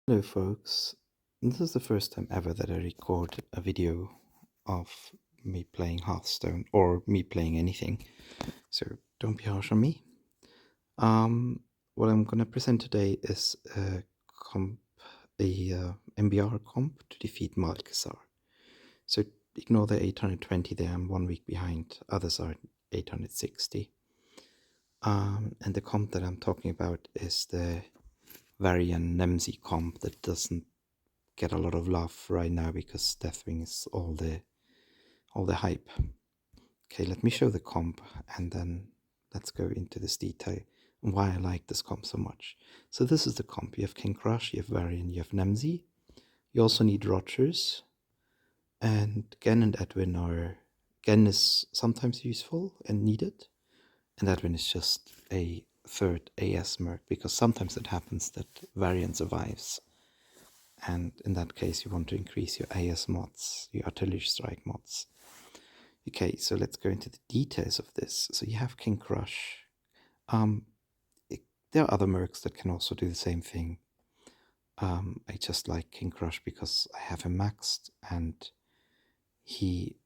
Hello folks, this is the first time ever that I record a video of me playing Hearthstone or me playing anything, so don't be harsh on me. What I'm gonna present today is a MBR comp to defeat Malchezaar. So ignore the 820 there, I'm 1 week behind, others are 860. And the comp that I'm talking about is the Varian Nemsy comp that doesn't get a lot of love right now because Deathwing is all the hype. Okay, let me show the comp and then let's go into this detail and why I like this comp so much. So this is the comp. You have King Krush, you have Varian, you have Nemsy. You also need Rogers. And Gen and Edwin are... Gen is sometimes useful and needed. And Edwin is just a third AS merc because sometimes it happens that Varian survives. And in that case, you want to increase your AS mods, your artillery strike mods. Okay, so let's go into the details of this. So you have King Krush. There are other mercs that can also do the same thing. I just like King Krush because I have him maxed, and he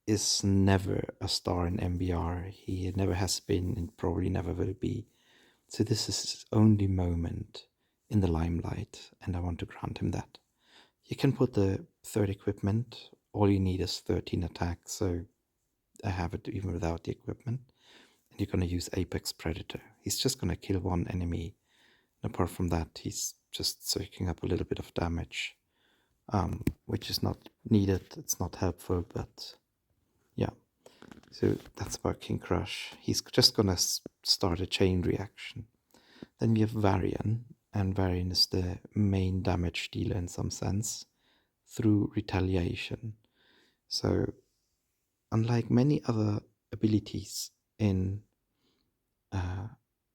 is never a star in MBR. He never has been and probably never will be. So this is his only moment in the limelight, and I want to grant him that. You can put the third equipment. All you need is 13 attacks, so I have it even without the equipment. And you're going to use Apex Predator. He's just going to kill one enemy. And apart from that, he's just soaking up a little bit of damage, which is not needed. It's not helpful, but yeah. So that's about King Krush. He's just going to start a chain reaction. Then we have Varian, and Varian is the main damage dealer in some sense through retaliation. So unlike many other abilities in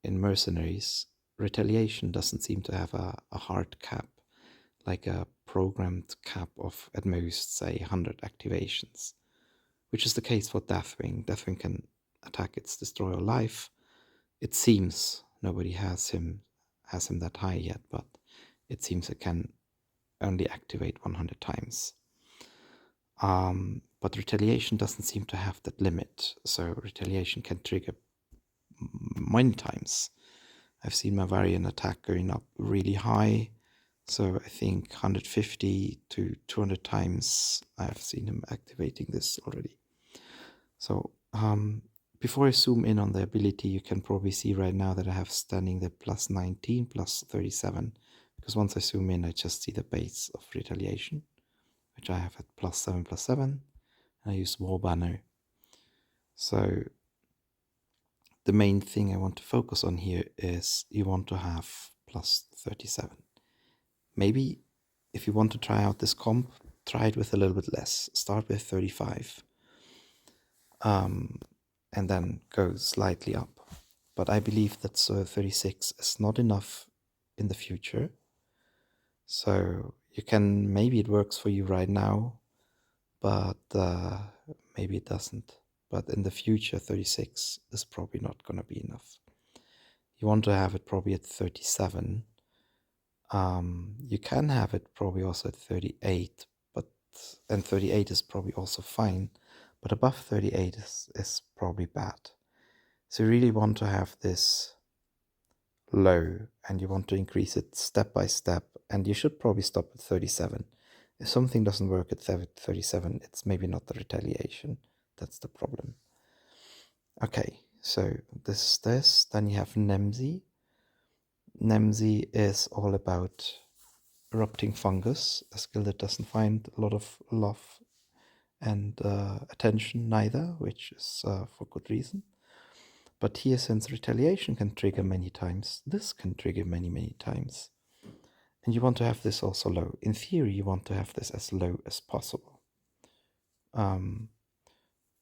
Mercenaries, retaliation doesn't seem to have a hard cap, like a programmed cap of at most, say, 100 activations, which is the case for Deathwing. Deathwing can attack its destroyer life. It seems nobody has him that high yet, but it seems it can only activate 100 times. But retaliation doesn't seem to have that limit, so retaliation can trigger many times. I've seen my Varian attack going up really high, so I think 150 to 200 times I've seen him activating this already. So before I zoom in on the ability, you can probably see right now that I have standing the plus 19, plus 37, because once I zoom in, I just see the base of retaliation, which I have at plus 7, plus 7. I use War Banner. So the main thing I want to focus on here is you want to have plus 37. Maybe if you want to try out this comp, try it with a little bit less. Start with 35. And then go slightly up. But I believe that 36 is not enough in the future. So you can, maybe it works for you right now, but maybe it doesn't. But in the future, 36 is probably not going to be enough. You want to have it probably at 37. You can have it probably also at 38, and 38 is probably also fine, but above 38 is probably bad. So you really want to have this low, and you want to increase it step by step, and you should probably stop at 37. If something doesn't work at 37, it's maybe not the retaliation. That's the problem. Okay, so this is this. Then you have Nemsy. Nemsy is all about erupting fungus, a skill that doesn't find a lot of love and attention neither, which is for good reason. But here, since retaliation can trigger many times, this can trigger many times. And you want to have this also low. In theory, you want to have this as low as possible.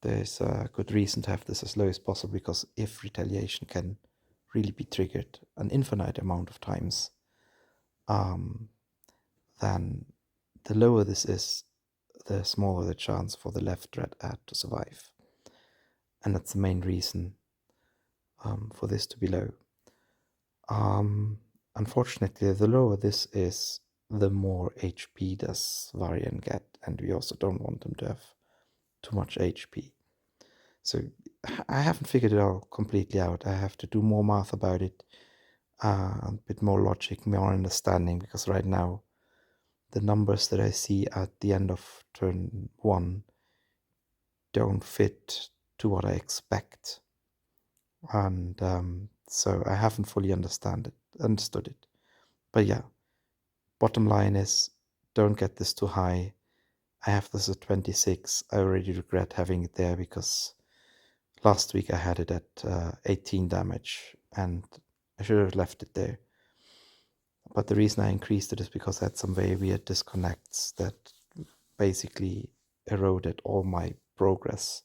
There's a good reason to have this as low as possible, because if retaliation can really be triggered an infinite amount of times, then the lower this is, the smaller the chance for the left red ad to survive. And that's the main reason for this to be low. Unfortunately, the lower this is, the more HP does Varian get, and we also don't want them to have too much HP. So I haven't figured it all completely out. I have to do more math about it, a bit more logic, more understanding, because right now the numbers that I see at the end of turn 1 don't fit to what I expect. And so I haven't fully understood it. But yeah, bottom line is, don't get this too high. I have this at 26. I already regret having it there because last week I had it at 18 damage and I should have left it there. But the reason I increased it is because I had some very weird disconnects that basically eroded all my progress.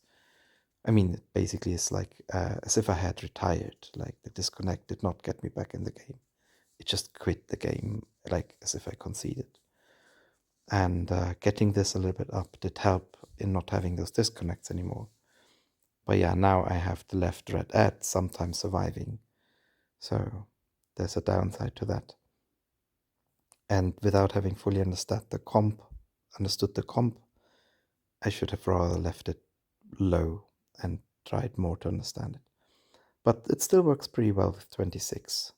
I mean, it basically is like as if I had retired. Like the disconnect did not get me back in the game. It just quit the game, like as if I conceded. And getting this a little bit up did help in not having those disconnects anymore. But yeah, now I have the left red add sometimes surviving. So there's a downside to that. And without having fully understood the comp, I should have rather left it low and tried more to understand it. But it still works pretty well with 26.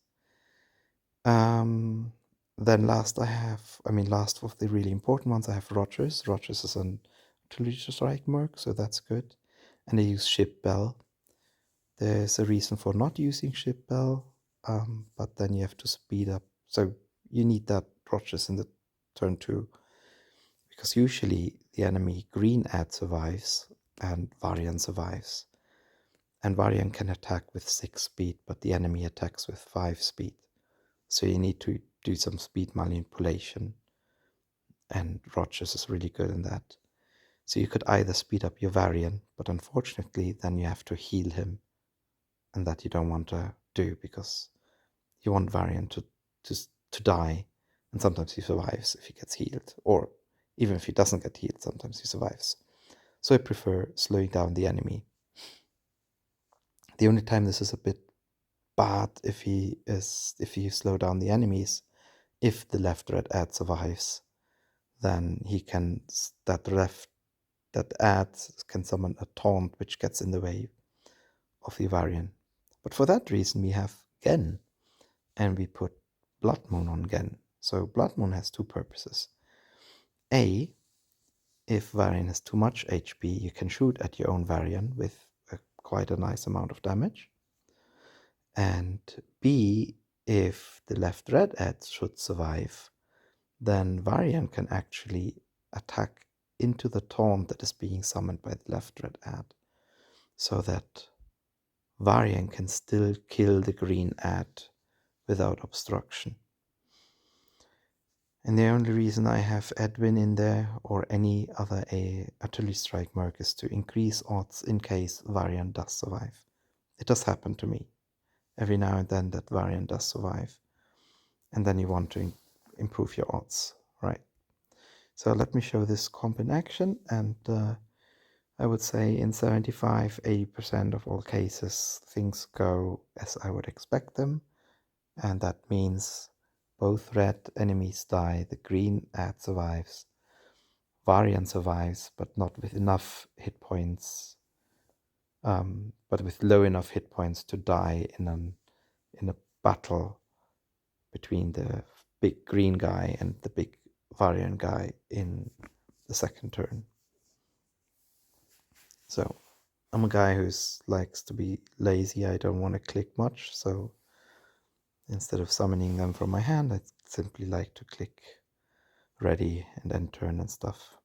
Then last of the really important ones, I have Rogers. Rogers is an artillery strike merc, so that's good. And I use Ship Bell. There's a reason for not using Ship Bell, but then you have to speed up. So you need that Rogers in the turn 2, because usually the enemy green ad survives and Varian survives. And Varian can attack with 6 speed, but the enemy attacks with 5 speed. So you need to do some speed manipulation, and Rogers is really good in that. So you could either speed up your Varian, but unfortunately then you have to heal him, and that you don't want to do because you want Varian to die, and sometimes he survives if he gets healed, or even if he doesn't get healed, sometimes he survives. So I prefer slowing down the enemy. The only time this is a bit bad if you slow down the enemies, if the left red ad survives, then he can that ad can summon a taunt which gets in the way of the Varian. But for that reason we have Gen, and we put Blood Moon on Gen. So Blood Moon has 2 purposes. A, if Varian has too much HP, you can shoot at your own Varian with quite a nice amount of damage. And B, if the left red ad should survive, then Varian can actually attack into the taunt that is being summoned by the left red ad, so that Varian can still kill the green ad without obstruction. And the only reason I have Edwin in there or any other artillery strike merc is to increase odds in case Varian does survive. It does happen to me every now and then that Varian does survive, and then you want to improve your odds, right? So let me show this comp in action, and I would say in 75-80% of all cases things go as I would expect them, and that means both red enemies die, the green ad survives, Varian survives, but not with enough hit points, but with low enough hit points to die in a battle between the big green guy and the big Varian guy in the second turn. So I'm a guy who likes to be lazy. I don't want to click much, so instead of summoning them from my hand, I simply like to click ready and end turn and stuff.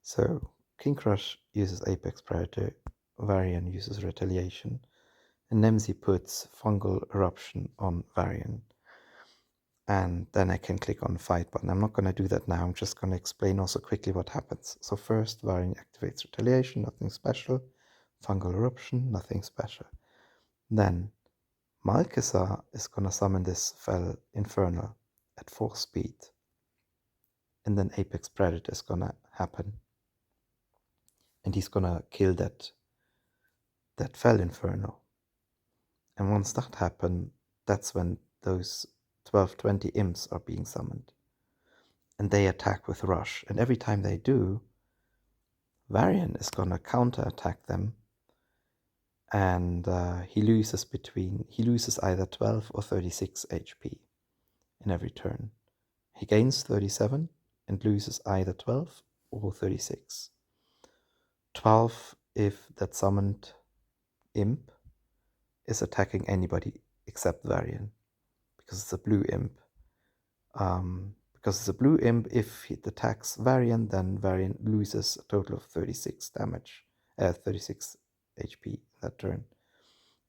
So King Krush uses Apex Predator, Varian uses Retaliation, and Nemsy puts Fungal Eruption on Varian. And then I can click on the fight button. I'm not going to do that now. I'm just going to explain also quickly what happens. So first, Varian activates Retaliation, nothing special. Fungal Eruption, nothing special. Then Malchezaar is going to summon this Fell Infernal at 4 speed. And then Apex Predator is going to happen. And he's going to kill that Fell Infernal. And once that happens, that's when those 12-20 imps are being summoned. and they attack with Rush. And every time they do, Varian is gonna counter-attack them, and he loses either 12 or 36 HP in every turn. He gains 37 and loses either 12 or 36. 12 if that summoned imp is attacking anybody except Varian, because it's a blue imp. Because it's a blue imp, if it attacks Varian, then Varian loses a total of 36 damage, 36 HP that turn.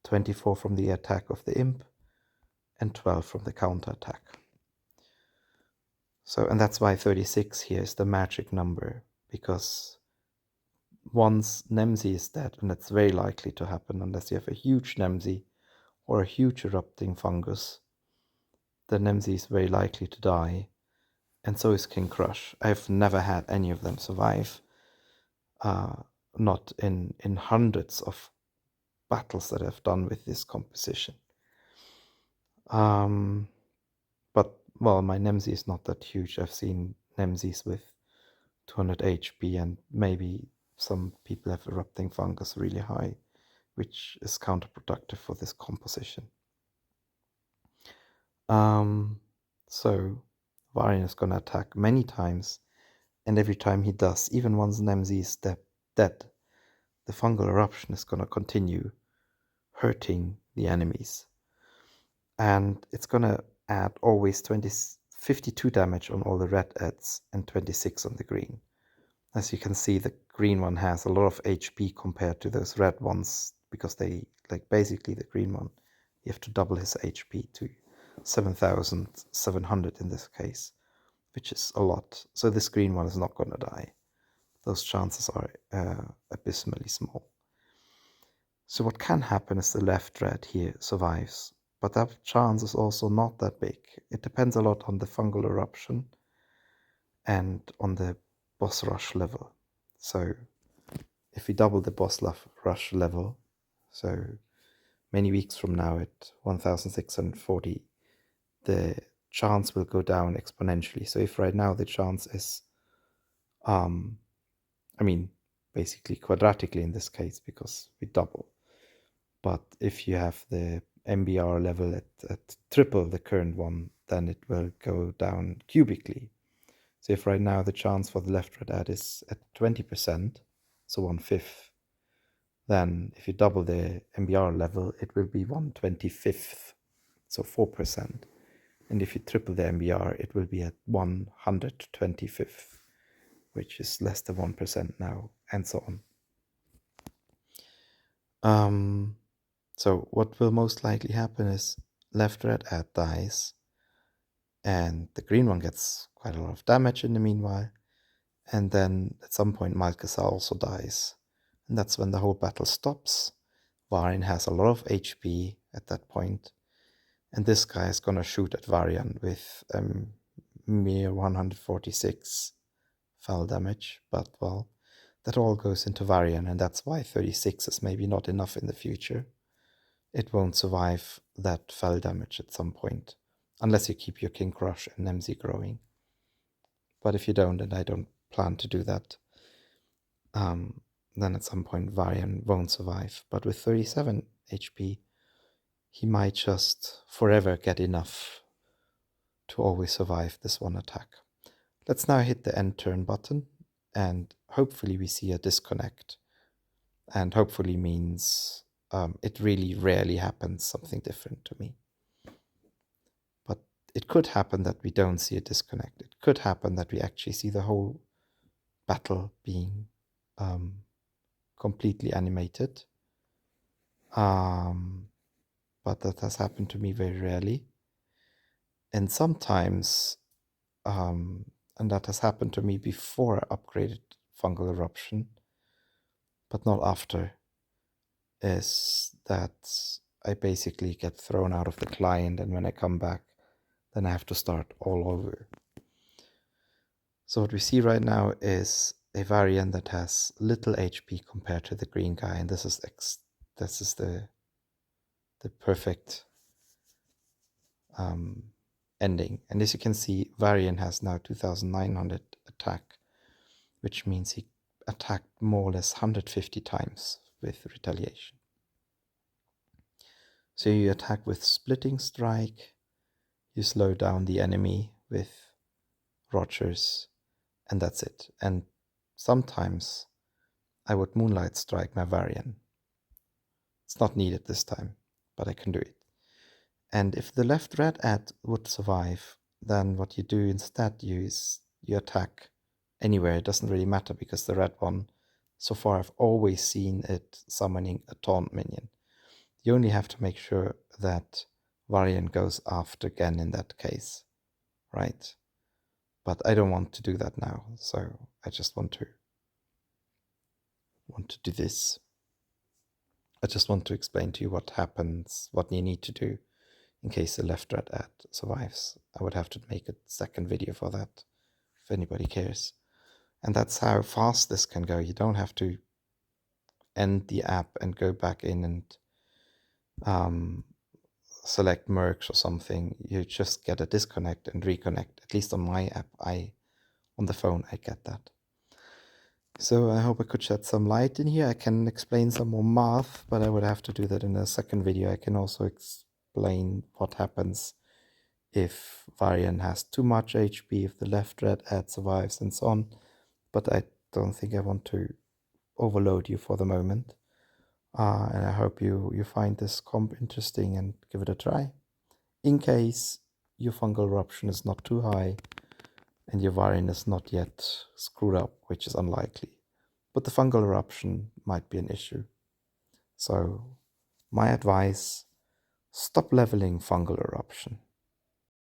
24 from the attack of the imp, and 12 from the counter attack. So, and that's why 36 here is the magic number, because once Nemsy is dead, and that's very likely to happen unless you have a huge Nemsy or a huge erupting fungus, the Nemsy is very likely to die, and so is King Krush. I've never had any of them survive, not in hundreds of battles that I've done with this composition. But, well, my Nemsy is not that huge. I've seen Nemsys with 200 HP, and maybe some people have erupting fungus really high, which is counterproductive for this composition. So Varian is going to attack many times, and every time he does, even once Nemsy is dead, the fungal eruption is going to continue hurting the enemies. And it's going to add always 52 damage on all the red adds and 26 on the green. As you can see, the green one has a lot of HP compared to those red ones, because they, like, basically the green one, you have to double his HP to 7,700 in this case, which is a lot. So this green one is not going to die. Those chances are abysmally small. So what can happen is the left red here survives, but that chance is also not that big. It depends a lot on the fungal eruption and on the boss rush level. So if we double the boss rush level, so many weeks from now at 1640, the chance will go down exponentially. So if right now the chance is, basically quadratically in this case, because we double. But if you have the MBR level at triple the current one, then it will go down cubically. So if right now the chance for the left red add is at 20%, so 1/5, then if you double the MBR level, it will be 1/25th, so 4%. And if you triple the MBR, it will be at 125th, which is less than 1% now, and so on. So what will most likely happen is left red add dies, and the green one gets quite a lot of damage in the meanwhile, and then at some point Malchezaar also dies, and that's when the whole battle stops. Varian has a lot of HP at that point, and this guy is gonna shoot at Varian with mere 146 foul damage, but, well, that all goes into Varian, and that's why 36 is maybe not enough in the future. It won't survive that fell damage at some point, unless you keep your King Krush and Nemsy growing. But if you don't, and I don't plan to do that, then at some point Varian won't survive. But with 37 HP, he might just forever get enough to always survive this one attack. Let's now hit the end turn button, and hopefully we see a disconnect. And hopefully means it really rarely happens something different to me. But it could happen that we don't see a disconnect. It could happen that we actually see the whole battle being completely animated. But that has happened to me very rarely. And sometimes, and that has happened to me before I upgraded fungal eruption, but not after, is that I basically get thrown out of the client, and when I come back, then I have to start all over. So what we see right now is a Varian that has little HP compared to the green guy, and this is the perfect ending. And as you can see, Varian has now 2,900 attack, which means he attacked more or less 150 times with retaliation. So you attack with splitting strike, you slow down the enemy with Rogers, and that's it. And sometimes I would Moonlight Strike my Varian. It's not needed this time, but I can do it. And if the left red ad would survive, then what you do instead is you attack anywhere. It doesn't really matter because the red one, so far I've always seen it summoning a taunt minion. You only have to make sure that Varian goes after again in that case, right? But I don't want to do that now, so I just want to do this. I just want to explain to you what happens, what you need to do in case the left red ad survives. I would have to make a second video for that, if anybody cares. And that's how fast this can go. You don't have to end the app and go back in and select merge or something. You just get a disconnect and reconnect. At least on my app, on the phone, I get that. So I hope I could shed some light in here. I can explain some more math, but I would have to do that in a second video. I can also explain what happens if Varian has too much HP, if the left red ad survives, and so on. But I don't think I want to overload you for the moment. And I hope you find this comp interesting and give it a try. In case your fungal eruption is not too high and your Varian is not yet screwed up, which is unlikely. But the fungal eruption might be an issue. So my advice, stop leveling fungal eruption.